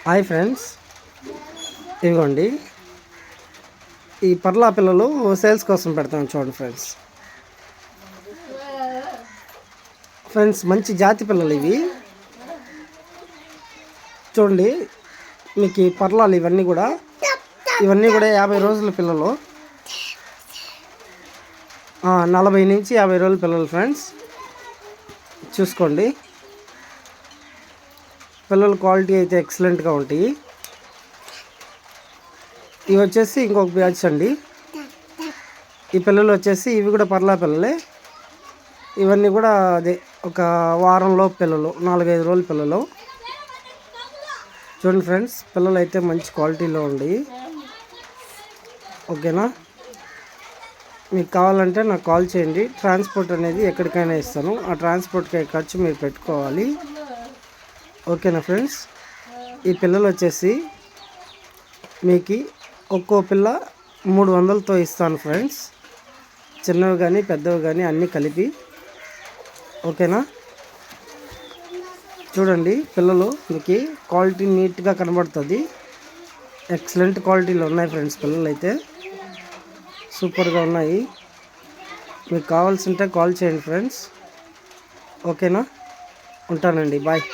Hi friends, ఇదిగోండి ఈ పర్లా పిల్లలు సేల్స్ కోసం పెడతాను చూడండి ఫ్రెండ్స్ మంచి జాతి పిల్లలు ఇవి చూడండి. మీకు ఈ పర్లాలు ఇవన్నీ కూడా 50 రోజుల పిల్లలు, 40 నుంచి 50 రోజుల పిల్లలు ఫ్రెండ్స్. చూసుకోండి, పిల్లల క్వాలిటీ అయితే ఎక్సలెంట్గా ఉంటాయి. ఇవి వచ్చేసి ఇంకొక బ్యాచ్ అండి. ఈ పిల్లలు వచ్చేసి ఇవి కూడా పర్లా పిల్లలే. ఇవన్నీ కూడా అదే ఒక వారంలో పిల్లలు, 4-5 రోజుల పిల్లలు. చూడండి ఫ్రెండ్స్, పిల్లలు అయితే మంచి క్వాలిటీలో ఉండి. ఓకేనా, మీకు కావాలంటే నాకు కాల్ చేయండి. ట్రాన్స్పోర్ట్ అనేది ఎక్కడికైనా ఇస్తాను. ఆ ట్రాన్స్పోర్ట్కి ఖర్చు మీరు పెట్టుకోవాలి. ఓకేనా ఫ్రెండ్స్. ఈ పిల్లలు వచ్చేసి మీకు ఒక్కో పిల్ల 300తో ఇస్తాను ఫ్రెండ్స్. చిన్నవి కానీ పెద్దవి కానీ అన్నీ కలిపి. ఓకేనా, చూడండి పిల్లలు మీకు క్వాలిటీ నీట్గా కనబడుతుంది. ఎక్సలెంట్ క్వాలిటీలో ఉన్నాయి ఫ్రెండ్స్. పిల్లలు అయితే సూపర్గా ఉన్నాయి. మీకు కావాల్సింటే కాల్ చేయండి ఫ్రెండ్స్. ఓకేనా, ఉంటానండి, బాయ్.